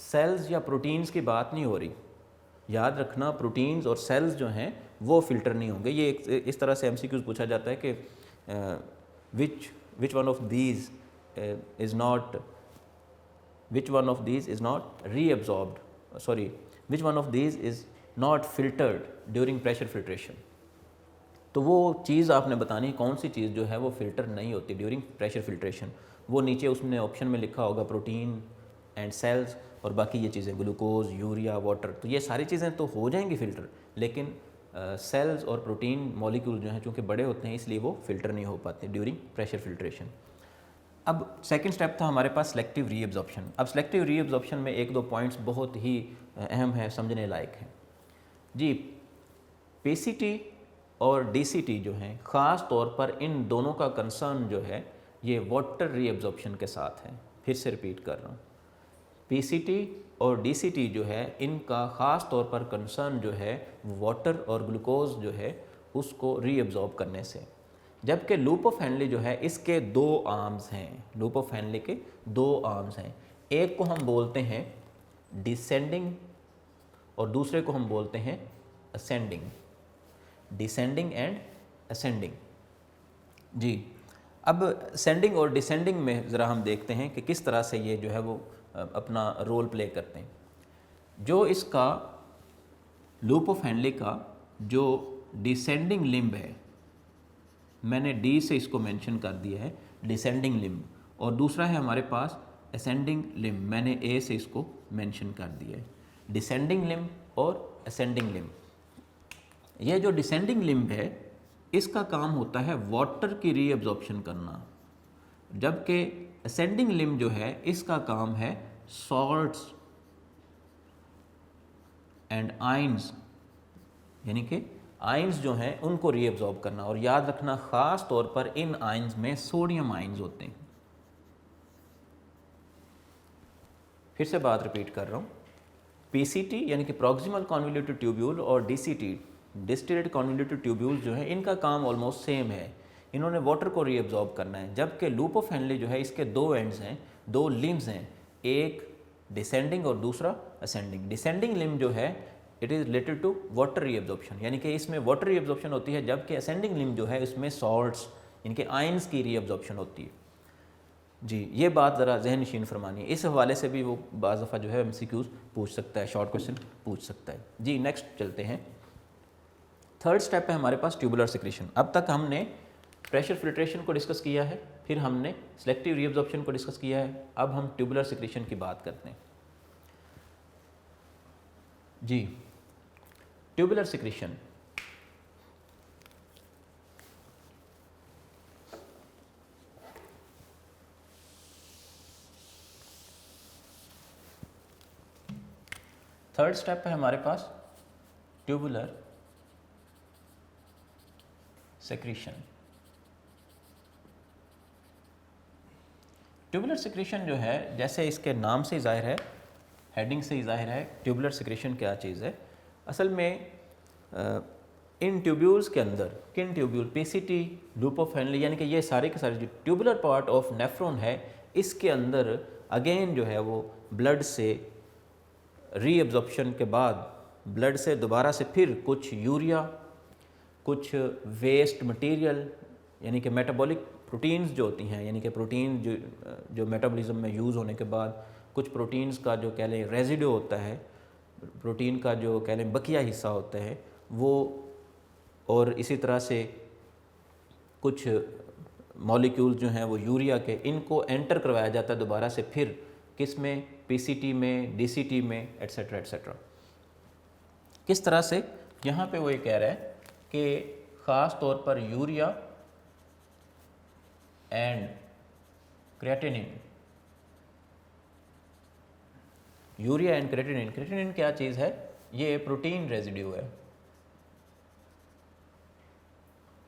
[SPEAKER 1] सेल्स या प्रोटीन्स की बात नहीं हो रही, याद रखना, प्रोटीन्स और सेल्स जो हैं वो फिल्टर नहीं होंगे। ये इस तरह से MCQs पूछा जाता है कि which one of these is not reabsorbed, sorry, which one of these is not filtered during pressure filtration। तो वो चीज़ आपने बतानी है, कौन सी चीज़ जो है वो फ़िल्टर नहीं होती ड्यूरिंग प्रेशर फिल्ट्रेशन। वो नीचे उसने ऑप्शन में लिखा होगा प्रोटीन एंड सेल्स और बाकी ये चीज़ें ग्लूकोज, यूरिया, वाटर, तो ये सारी चीज़ें तो हो जाएंगी फ़िल्टर, लेकिन सेल्स और प्रोटीन मॉलिक्यूल जो हैं चूँकि बड़े होते हैं इसलिए वो फ़िल्टर नहीं हो पाते ड्यूरिंग प्रेशर फिल्ट्रेशन। अब सेकंड स्टेप था हमारे पास सिलेक्टिव रीअब्जॉर्प्शन। अब सिलेक्टिव रीअब्जॉर्प्शन में एक दो पॉइंट्स बहुत ही अहम है, समझने लायक हैं जी। PCT और DCT जो हैं, ख़ास तौर पर इन दोनों का कंसर्न जो है ये वाटर रीअब्जॉर्प्शन के साथ है। फिर से रिपीट कर रहा हूँ, PCT और DCT जो है इनका ख़ास तौर पर कंसर्न जो है वाटर और ग्लूकोज जो है उसको रीअब्जॉर्ब करने से, जबकि लूप ऑफ हेनले जो है इसके दो आर्म्स हैं। लूप ऑफ हेनले के दो आर्म्स हैं, एक को हम बोलते हैं डिसेंडिंग और दूसरे को हम बोलते हैं असेंडिंग, डिसेंडिंग एंड असेंडिंग जी। अब असेंडिंग और डिसेंडिंग में ज़रा हम देखते हैं कि किस तरह से ये जो है वो अपना रोल प्ले करते हैं। जो इसका लूप ऑफ हेनले का जो डिसेंडिंग लिम्ब है, मैंने D से इसको मेंशन कर दिया है, डिसेंडिंग लिम्ब, और दूसरा है हमारे पास असेंडिंग लिम्ब, मैंने A से इसको मेंशन कर दिया है। डिसेंडिंग लिम्ब और असेंडिंग लिम्ब, यह जो डिसेंडिंग लिम्ब है इसका काम होता है वाटर की रीअब्जॉर्प्शन करना, जबकि असेंडिंग लिम्ब जो है इसका काम है सॉल्ट्स एंड आयंस, यानी कि आयंस जो हैं उनको रीअब्जॉर्ब करना। और याद रखना ख़ास तौर पर इन आयंस में सोडियम आयंस होते हैं। फिर से बात रिपीट कर रहा हूँ, PCT यानी कि प्रॉक्सिमल कॉन्वोल्यूटेड ट्यूब्यूल और DCT डिस्टिलेटेड कॉन्वोल्यूटेड ट्यूब्यूल जो है इनका काम ऑलमोस्ट सेम है, इन्होंने वाटर को रीअब्जॉर्ब करना है। जबकि लूप ऑफ हेनले जो है इसके दो एंड्स हैं, दो लिम्ब्स हैं, एक डिसेंडिंग और दूसरा असेंडिंग। डिसेंडिंग लिम्ब जो है it is related to water reabsorption, यानी कि इसमें वाटर रीअब्जॉर्प्शन होती है, जबकि असेंडिंग लिम्ब जो है इसमें सॉल्ट्स यानी कि आयंस की रीअब्जॉर्प्शन होती है जी। ये बात ज़रा जहन नशीन फरमानी है, इस हवाले से भी वो बाज़ दफ़ा जो है MCQs पूछ सकता है, शॉर्ट क्वेश्चन पूछ सकता है जी। नेक्स्ट चलते हैं, थर्ड स्टेप है हमारे पास ट्यूबुलर सिक्रीशन। अब तक हमने प्रेशर फिल्ट्रेशन को डिस्कस किया है, फिर हमने सिलेक्टिव रीअब्जॉर्प्शन को डिस्कस किया है, अब हम ट्यूबुलर सिक्रीशन की बात करते हैं जी। ट्यूबुलर सिक्रीशन, थर्ड स्टेप है हमारे पास ट्यूबुलर सेक्रीशन। ट्यूबुलर सेक्रीशन जो है, जैसे इसके नाम से ही जाहिर है, हेडिंग से ही जाहिर है, ट्यूबुलर सेक्रीशन क्या चीज़ है। असल में इन ट्यूब्यूल्स के अंदर, किन tubule, PCT, loop of Henley, यानी कि ये सारे के सारे जो ट्यूबुलर पार्ट ऑफ नेफ्रॉन है, इसके अंदर अगेन जो है वो ब्लड से रीअब्जॉर्प्शन के बाद ब्लड से दोबारा से फिर कुछ यूरिया, कुछ वेस्ट मटेरियल यानी कि मेटाबॉलिक प्रोटीन्स जो होती हैं, यानी कि प्रोटीन जो मेटाबॉलिज्म में यूज़ होने के बाद कुछ प्रोटीन्स का जो कह लें रेजिडो होता है, प्रोटीन का जो कह लें बकिया हिस्सा होता है वो, और इसी तरह से कुछ मॉलिक्यूल्स जो हैं वो यूरिया के, इनको एंटर करवाया जाता है दोबारा से फिर किस में, पीसीटी में, डीसीटी में, एट्सेट्रा एट्सेट्रा। किस तरह से, यहाँ पे वो ये कह रहा है कि ख़ास तौर पर urea and creatinine, urea and creatinine, creatinine क्या चीज़ है, ये प्रोटीन रेजिड्यू है,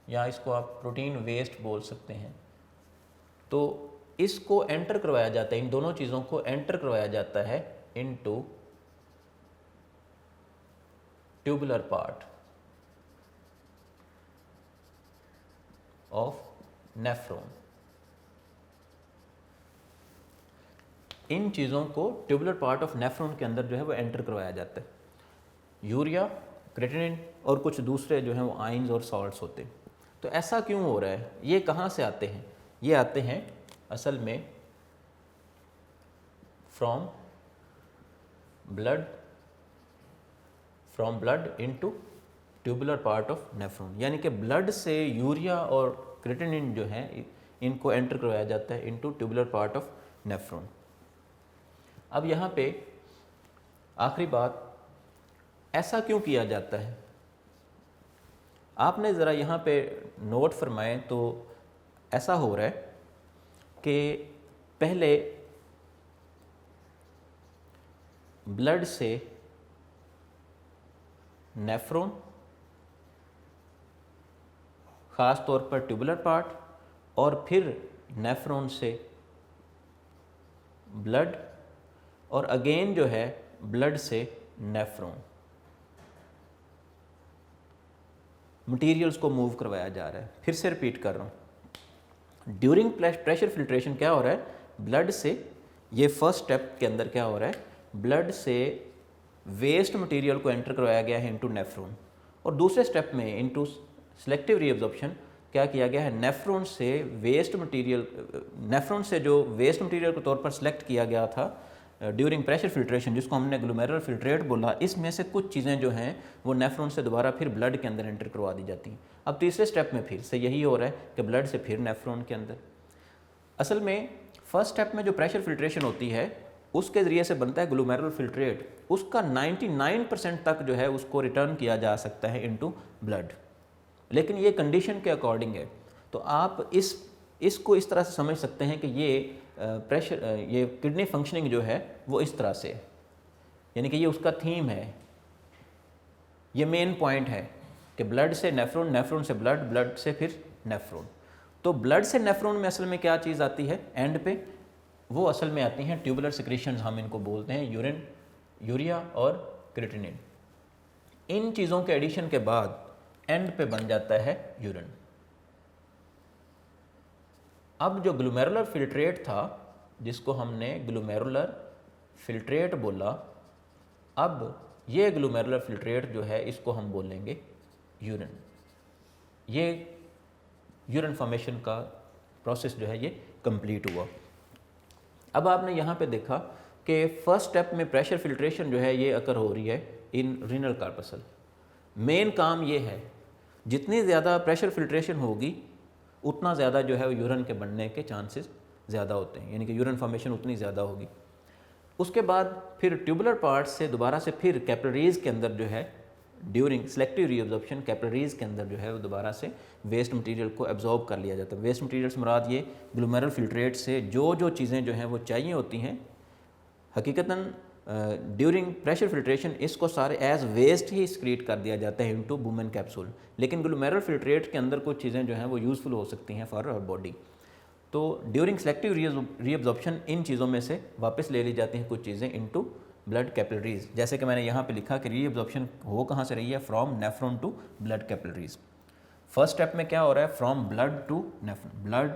[SPEAKER 1] या इसको आप प्रोटीन वेस्ट बोल सकते हैं। तो इसको एंटर करवाया जाता है, इन दोनों चीज़ों को एंटर करवाया जाता है into tubular part of nephron. इन चीज़ों को ट्यूबुलर पार्ट ऑफ नेफ्रॉन के अंदर जो है वो एंटर करवाया जाता है, यूरिया, क्रिएटिनिन और कुछ दूसरे जो हैं वो आयंस और सॉल्ट्स होते हैं। तो ऐसा क्यों हो रहा है, ये कहाँ से आते हैं, ये आते हैं असल में from blood into tubular part of nephron, यानी कि ब्लड से यूरिया और क्रिएटिनिन जो है इनको एंटर करवाया जाता है into tubular part of nephron. अब यहाँ पे आखिरी बात, ऐसा क्यों किया जाता है, आपने ज़रा यहाँ पे नोट फरमाएं तो ऐसा हो रहा है कि पहले ब्लड से नेफ्रॉन, ख़ास तौर पर ट्यूबुलर पार्ट, और फिर नेफ्रॉन से ब्लड, और अगेन जो है ब्लड से नेफ्रॉन, मटेरियल्स को मूव करवाया जा रहा है। फिर से रिपीट कर रहा हूँ, ड्यूरिंग प्रेशर फिल्ट्रेशन क्या हो रहा है, ब्लड से, ये फर्स्ट स्टेप के अंदर क्या हो रहा है, ब्लड से वेस्ट मटेरियल को एंटर करवाया गया है इनटू नेफ्रॉन, और दूसरे स्टेप में इनटू सिलेक्टिव रीअब्जॉर्प्शन क्या किया गया है, नेफ्रॉन से वेस्ट मटेरियल, नेफ्रॉन से जो वेस्ट मटेरियल के तौर पर सिलेक्ट किया गया था ड्यूरिंग प्रेशर फिल्ट्रेशन, जिसको हमने ग्लोमेरुलर फिल्ट्रेट बोला, इसमें से कुछ चीज़ें जो हैं वो नेफ्रॉन से दोबारा फिर ब्लड के अंदर एंटर करवा दी जाती हैं। अब तीसरे स्टेप में फिर से यही हो रहा है कि ब्लड से फिर नेफ्रॉन के अंदर। असल में फर्स्ट स्टेप में जो प्रेशर फिल्ट्रेशन होती है उसके ज़रिए से बनता है ग्लोमेरुलर फिल्ट्रेट, उसका 99% तक जो है उसको रिटर्न किया जा सकता है इनटू ब्लड, लेकिन ये कंडीशन के अकॉर्डिंग है। तो आप इसको इस तरह से समझ सकते हैं कि ये प्रेशर, ये किडनी फंक्शनिंग जो है वो इस तरह से, यानी कि ये उसका थीम है, ये मेन पॉइंट है कि ब्लड से नेफ्रॉन, नेफ्रॉन से ब्लड, ब्लड से फिर नेफ्रॉन। तो ब्लड से नेफ्रॉन में असल में क्या चीज़ आती है एंड पे, वो असल में आती हैं ट्यूबुलर सिक्रीशंस, हम इनको बोलते हैं यूरिन, यूरिया और क्रिएटिनिन। इन चीज़ों के एडिशन के बाद एंड पे बन जाता है यूरिन। अब जो ग्लोमेरुलर फिल्ट्रेट था, जिसको हमने ग्लोमेरुलर फिल्ट्रेट बोला, अब ये ग्लोमेरुलर फिल्ट्रेट जो है इसको हम बोलेंगे यूरिन। ये यूरिन फॉर्मेशन का प्रोसेस जो है ये कंप्लीट हुआ। अब आपने यहाँ पे देखा कि फर्स्ट स्टेप में प्रेशर फिल्ट्रेशन जो है ये अकर हो रही है इन रीनल कार्पसल। मेन काम ये है, जितनी ज़्यादा प्रेशर फिल्ट्रेशन होगी उतना ज़्यादा जो है यूरिन के बनने के चांसेस ज़्यादा होते हैं, यानी कि यूरिन फॉर्मेशन उतनी ज़्यादा होगी। उसके बाद फिर ट्यूबुलर पार्ट से दोबारा से फिर कैपिलरीज़ के अंदर जो है ड्यूरिंग सिलेक्टिव रीअब्जॉर्प्शन, कैपिलरीज़ के अंदर जो है वो दोबारा से वेस्ट मटेरियल को एब्जॉर्ब कर लिया जाता है। वेस्ट मटेरियल से मुराद ये ग्लोमेरुलर फिल्ट्रेट से जो चीज़ें जो हैं वो चाहिए होती हैं, हकीकतन ड्यूरिंग प्रेशर फिल्ट्रेशन इसको सारे एज वेस्ट ही एक्सक्रीट कर दिया जाता है इनटू बुमेन कैप्सूल, लेकिन ग्लोमेरुलर फिल्ट्रेट के अंदर कुछ चीज़ें जो हैं वो यूज़फुल हो सकती हैं फॉर आवर बॉडी। तो ड्यूरिंग सेलेक्टिव रीअब्जॉर्प्शन इन चीज़ों में से वापस ले ली जाती हैं कुछ चीज़ें इनटू ब्लड कैपिलरीज, जैसे कि मैंने यहाँ पे लिखा कि रीअब्जॉर्प्शन हो कहाँ से रही है, from nephron to blood capillaries. First step में क्या हो रहा है, from blood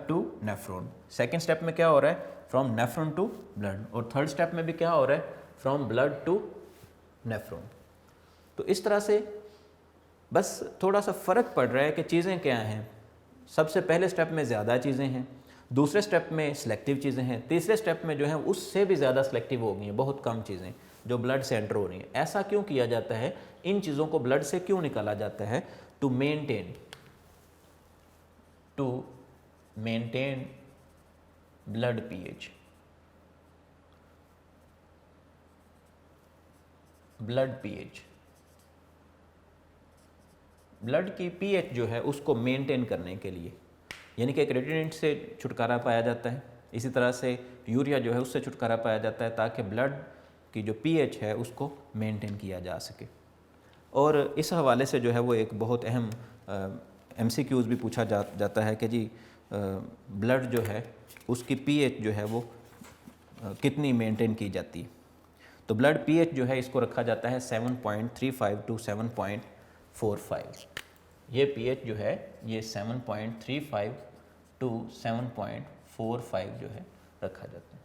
[SPEAKER 1] to nephron. Second step में क्या हो रहा है, फ्रॉम नेफ्रॉन टू ब्लड। और थर्ड स्टेप में भी क्या हो रहा है, फ्रॉम ब्लड टू नेफ्रॉन। तो इस तरह से बस थोड़ा सा फ़र्क पड़ रहा है कि चीज़ें क्या हैं। सबसे पहले स्टेप में ज़्यादा चीज़ें हैं, दूसरे स्टेप में सिलेक्टिव चीज़ें हैं, तीसरे स्टेप में जो है उससे भी ज़्यादा सिलेक्टिव हो गई हैं, बहुत कम चीज़ें जो ब्लड से एंटर हो रही हैं। ऐसा क्यों किया जाता है, इन चीज़ों को ब्लड से क्यों निकाला जाता है, to maintain blood pH. Blood की पीएच जो है उसको मेंटेन करने के लिए, यानी कि क्रेटिनिन से छुटकारा पाया जाता है, इसी तरह से यूरिया जो है उससे छुटकारा पाया जाता है ताकि ब्लड की जो पीएच है उसको मेंटेन किया जा सके। और इस हवाले से जो है वो एक बहुत अहम एमसीक्यूज़ भी पूछा जाता है कि जी ब्लड जो है उसकी पीएच जो है वो कितनी मेंटेन की जाती है। तो ब्लड पीएच जो है इसको रखा जाता है 7.35 टू 7.45। ये पीएच जो है ये 7.35 टू 7.45 जो है रखा जाता है।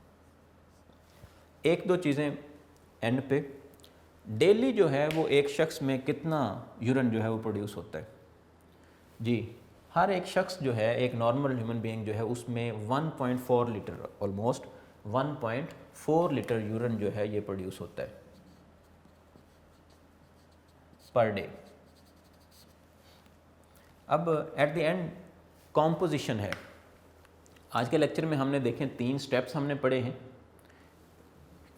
[SPEAKER 1] एक दो चीज़ें एंड पे, डेली जो है वो एक शख्स में कितना यूरिन जो है वो प्रोड्यूस होता है। जी, हर एक शख्स जो है, एक नॉर्मल ह्यूमन बीइंग जो है उसमें 1.4 लीटर, ऑलमोस्ट 1.4 लीटर यूरिन जो है ये प्रोड्यूस होता है पर डे। अब एट द एंड कॉम्पोजिशन है। आज के लेक्चर में हमने देखें 3 स्टेप्स हमने पढ़े हैं।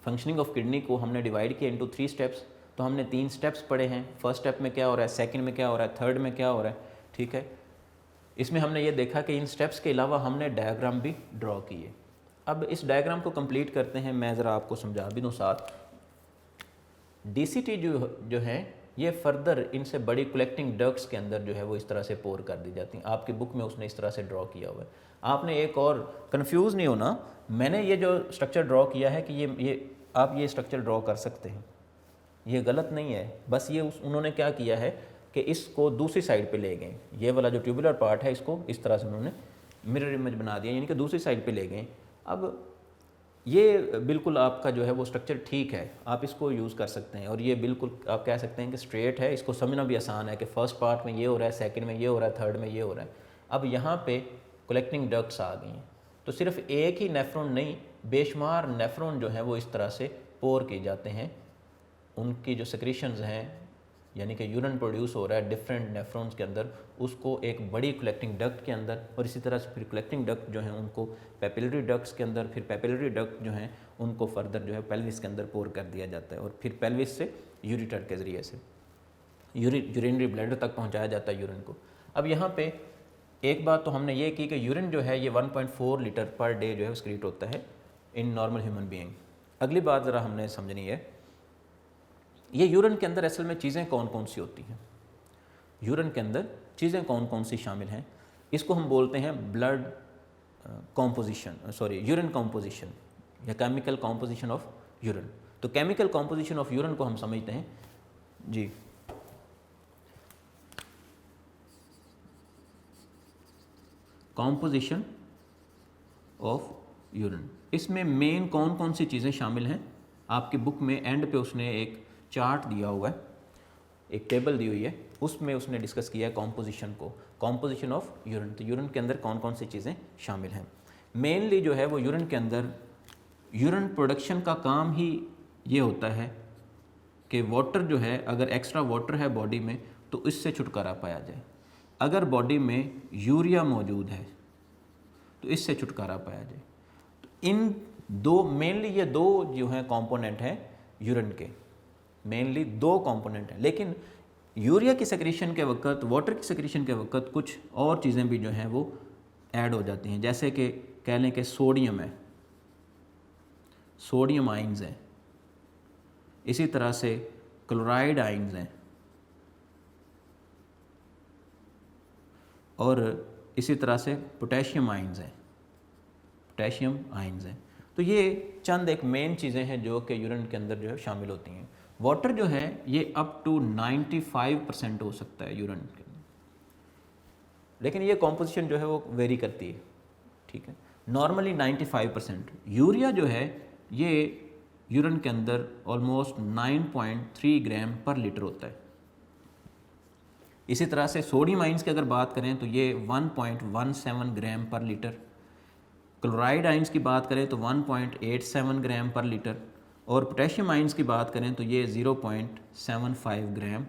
[SPEAKER 1] फंक्शनिंग ऑफ किडनी को हमने डिवाइड किया इनटू 3 स्टेप्स, तो हमने 3 स्टेप्स पढ़े हैं। फर्स्ट स्टेप में क्या हो रहा है, सेकंड में क्या हो रहा है, थर्ड में क्या हो रहा है, ठीक है। इसमें हमने ये देखा कि इन स्टेप्स के अलावा हमने डायग्राम भी ड्रॉ किए। अब इस डायग्राम को कंप्लीट करते हैं, मैं ज़रा आपको समझा भी दूँ साथ। डीसीटी जो है ये फर्दर इनसे बड़ी कलेक्टिंग डक्ट्स के अंदर जो है वो इस तरह से पोर कर दी जाती हैं। आपकी बुक में उसने इस तरह से ड्रॉ किया हुआ है। आपने एक और कंफ्यूज नहीं होना, मैंने ये जो स्ट्रक्चर ड्रॉ किया है कि ये आप ये स्ट्रक्चर ड्रॉ कर सकते हैं, ये गलत नहीं है। बस ये उन्होंने क्या किया है कि इसको दूसरी साइड पे ले गए। ये वाला जो ट्यूबुलर पार्ट है इसको इस तरह से उन्होंने मिरर इमेज बना दिया, यानी कि दूसरी साइड पे ले गए। अब ये बिल्कुल आपका जो है वो स्ट्रक्चर ठीक है, आप इसको यूज़ कर सकते हैं। और ये बिल्कुल आप कह सकते हैं कि स्ट्रेट है, इसको समझना भी आसान है कि फर्स्ट पार्ट में ये हो रहा है, सेकंड में ये हो रहा है, थर्ड में ये हो रहा है। अब यहाँ पे कलेक्टिंग डक्ट्स आ गई हैं, तो सिर्फ एक ही नेफ्रॉन नहीं, बेशुमार नेफ्रॉन जो है वो इस तरह से पोर किए जाते हैं। उनकी जो सेक्रेशंस हैं, यानी कि यूरिन प्रोड्यूस हो रहा है डिफरेंट नेफ्रॉन्स के अंदर, उसको एक बड़ी कलेक्टिंग डक्ट के अंदर, और इसी तरह से फिर कलेक्टिंग डक्ट जो हैं उनको पेपिलरी डक्ट्स के अंदर, फिर पेपिलरी डक्ट जो हैं उनको फर्दर जो है पेल्विस के अंदर पोर कर दिया जाता है, और फिर पेल्विस से यूरिटर के ज़रिए से यूरिनरी ब्लैडर तक पहुँचाया जाता है यूरिन को। अब यहाँ पे एक बात तो हमने ये की कि यूरिन जो है ये 1.4 लीटर पर डे जो है एक्सक्रीट होता है इन नॉर्मल ह्यूमन बीइंग। अगली बात ज़रा हमने समझनी है, ये यूरिन के अंदर असल में चीज़ें कौन कौन सी होती हैं, यूरिन के अंदर चीज़ें कौन कौन सी शामिल हैं। इसको हम बोलते हैं ब्लड कॉम्पोजिशन, यूरिन कॉम्पोजिशन या केमिकल कॉम्पोजिशन ऑफ यूरिन। तो केमिकल कॉम्पोजिशन ऑफ यूरिन को हम समझते हैं जी, कॉम्पोजिशन ऑफ यूरिन। इसमें मेन कौन कौन सी चीज़ें शामिल हैं, आपकी बुक में एंड पे उसने एक चार्ट दिया हुआ है, एक टेबल दी हुई है, उसमें उसने डिस्कस किया है कॉम्पोजिशन को, कॉम्पोजिशन ऑफ यूरिन। तो यूरिन के अंदर कौन कौन सी चीज़ें शामिल हैं। मेनली जो है वो यूरिन के अंदर यूरिन प्रोडक्शन का काम ही ये होता है कि वाटर जो है, अगर एक्स्ट्रा वाटर है बॉडी में तो इससे छुटकारा पाया जाए। अगर बॉडी में यूरिया मौजूद है तो इससे छुटकारा पाया जाए। तो इन दो मेनली ये दो जो हैं कंपोनेंट हैं यूरिन के, मेनली 2 कंपोनेंट हैं। लेकिन यूरिया की सेक्रेशन के वक्त, वाटर की सेक्रेशन के वक्त कुछ और चीज़ें भी जो हैं वो ऐड हो जाती हैं, जैसे कि कह लें कि सोडियम है, सोडियम आइंस हैं, इसी तरह से क्लोराइड आइंस हैं और इसी तरह से पोटेशियम आइंस हैं, पोटेशियम आइंस हैं। तो ये चंद एक मेन चीज़ें हैं जो कि यूरिन के अंदर जो है शामिल होती हैं। वाटर जो है ये अप टू 95% हो सकता है यूरिन के अंदर, लेकिन ये कॉम्पोजिशन जो है वो वेरी करती है, ठीक है। नॉर्मली 95%। यूरिया जो है ये यूरिन के अंदर ऑलमोस्ट 9.3 ग्राम पर लीटर होता है। इसी तरह से सोडियम आइंस की अगर बात करें तो ये 1.17 ग्राम पर लीटर, क्लोराइड आइंस की बात करें तो 1.87 ग्राम पर लीटर, और पोटेशियम आइंस की बात करें तो ये 0.75 ग्राम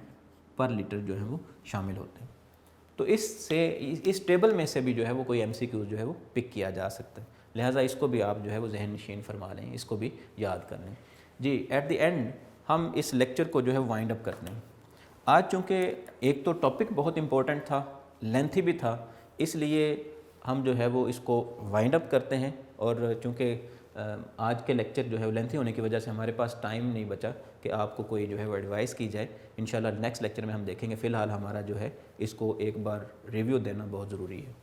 [SPEAKER 1] पर लीटर जो है वो शामिल होते हैं। तो इस टेबल में से भी जो है वो कोई MCQ जो है वो पिक किया जा सकता है, लिहाजा इसको भी आप जो है वो जहन नशीन फरमा लें, इसको भी याद कर लें। जी, एट द एंड हम इस लेक्चर को जो है वाइंड अप करते हैं। आज चूँकि एक तो टॉपिक बहुत इम्पोर्टेंट था, लेंथी भी था, इसलिए हम जो है वो इसको वाइंड अप करते हैं। और चूँकि आज के लेक्चर जो है वो लेंथी होने की वजह से हमारे पास टाइम नहीं बचा कि आपको कोई जो है वो एडवाइस की जाए। इंशाल्लाह नेक्स्ट लेक्चर में हम देखेंगे। फ़िलहाल हमारा जो है इसको एक बार रिव्यू देना बहुत ज़रूरी है।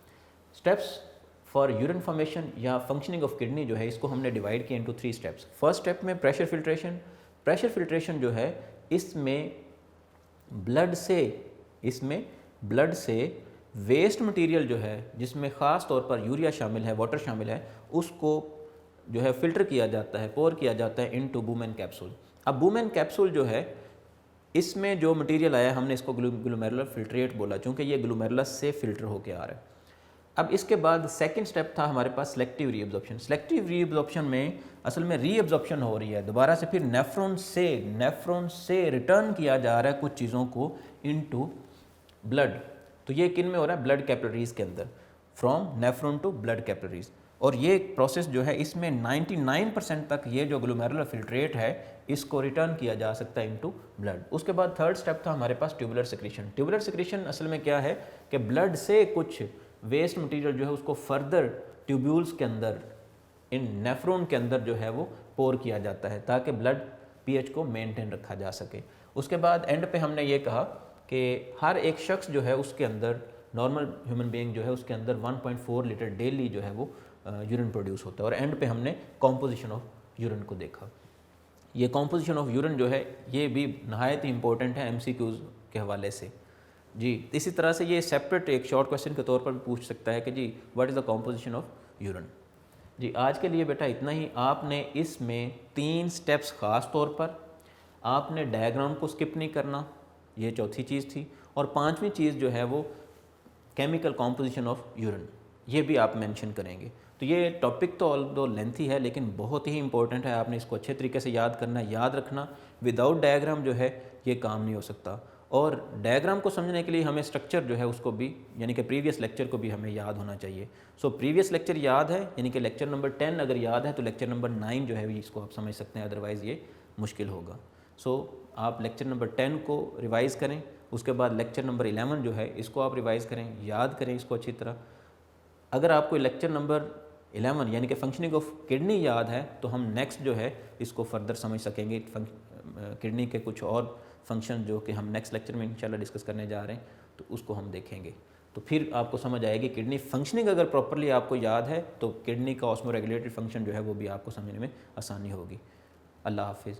[SPEAKER 1] स्टेप्स फॉर यूरिन फॉर्मेशन या फंक्शनिंग ऑफ किडनी जो है इसको हमने डिवाइड किया इंटू 3 स्टेप्स। फर्स्ट स्टेप में प्रेशर फिल्ट्रेशन। प्रेशर फिल्ट्रेशन जो है इसमें ब्लड से वेस्ट मटेरियल जो है जिसमें ख़ास तौर पर यूरिया शामिल है, वाटर शामिल है, उसको जो है फ़िल्टर किया जाता है, पोर किया जाता है इनटू बूमेन कैप्सूल। अब बूमेन कैप्सूल जो है इसमें जो मटेरियल आया हमने इसको ग्लोमेरुलर फिल्ट्रेट बोला, चूँकि ये ग्लोमेरुलस से फ़िल्टर होकर आ रहा है। अब इसके बाद सेकंड स्टेप था हमारे पास सिलेक्टिव रीअब्जॉर्प्शन। सिलेक्टिव रीअब्जॉर्प्शन में असल में रीअब्जॉर्प्शन हो रही है, दोबारा से फिर नेफ्रॉन से रिटर्न किया जा रहा है कुछ चीज़ों को इनटू ब्लड। तो ये किन में हो रहा है? ब्लड कैपिलरीज के अंदर, from nephron to blood capillaries. और ये प्रोसेस जो है इसमें 99% तक ये जो ग्लोमेरुलर फिल्ट्रेट है इसको रिटर्न किया जा सकता है इनटू ब्लड। उसके बाद थर्ड स्टेप था हमारे पास ट्यूबुलर सिक्रीशन। ट्यूबुलर सिक्रीशन असल में क्या है कि ब्लड से कुछ वेस्ट मटेरियल जो है उसको फर्दर ट्यूब्यूल्स के अंदर, इन नेफ्रॉन के अंदर जो है वो पोर किया जाता है ताकि ब्लड pH को मेंटेन रखा जा सके। उसके बाद एंड पे हमने ये कहा कि हर एक शख्स जो है उसके अंदर, नॉर्मल ह्यूमन बीइंग जो है उसके अंदर 1.4 लीटर डेली जो है वो यूरिन प्रोड्यूस होता है। और एंड पे हमने कॉम्पोजिशन ऑफ यूरिन को देखा। ये कॉम्पोजिशन ऑफ यूरिन जो है ये भी नहायत ही इंपॉर्टेंट है MCQs के हवाले से। जी, इसी तरह से ये सेपरेट एक शॉर्ट क्वेश्चन के तौर पर भी पूछ सकता है कि जी what is the composition of urine. जी, आज के लिए बेटा इतना ही। आपने इसमें 3 स्टेप्स ख़ास तौर पर, आपने डायग्राम को स्किप नहीं करना, ये चौथी चीज़ थी। और 5वीं चीज़ जो है वो केमिकल कॉम्पोजिशन ऑफ यूरिन, ये भी आप मेंशन करेंगे। तो ये टॉपिक तो ऑल्दो लेंथी है लेकिन बहुत ही इंपॉर्टेंट है, आपने इसको अच्छे तरीके से याद करना है। याद रखना विदाउट डायग्राम जो है ये काम नहीं हो सकता। और डायग्राम को समझने के लिए हमें स्ट्रक्चर जो है उसको भी, यानी कि प्रीवियस लेक्चर को भी हमें याद होना चाहिए। सो प्रीवियस लेक्चर याद है, यानी कि लेक्चर नंबर 10 अगर याद है तो लेक्चर नंबर 9 जो है इसको आप समझ सकते हैं, अदरवाइज़ ये मुश्किल होगा। सो आप लेक्चर नंबर 10 को रिवाइज़ करें, उसके बाद लेक्चर नंबर 11 जो है इसको आप रिवाइज़ करें, याद करें इसको अच्छी तरह। अगर आपको लेक्चर नंबर 11 यानी कि फंक्शनिंग ऑफ किडनी याद है तो हम नेक्स्ट जो है इसको फर्दर समझ सकेंगे। किडनी के कुछ और फंक्शन जो कि हम नेक्स्ट लेक्चर में इंशाल्लाह डिस्कस करने जा रहे हैं तो उसको हम देखेंगे। तो फिर आपको समझ आएगी किडनी फंक्शनिंग अगर प्रॉपरली आपको याद है तो किडनी का ऑस्मो रेगुलेटरी फंक्शन जो है वो भी आपको समझने में आसानी होगी। अल्लाह हाफिज़।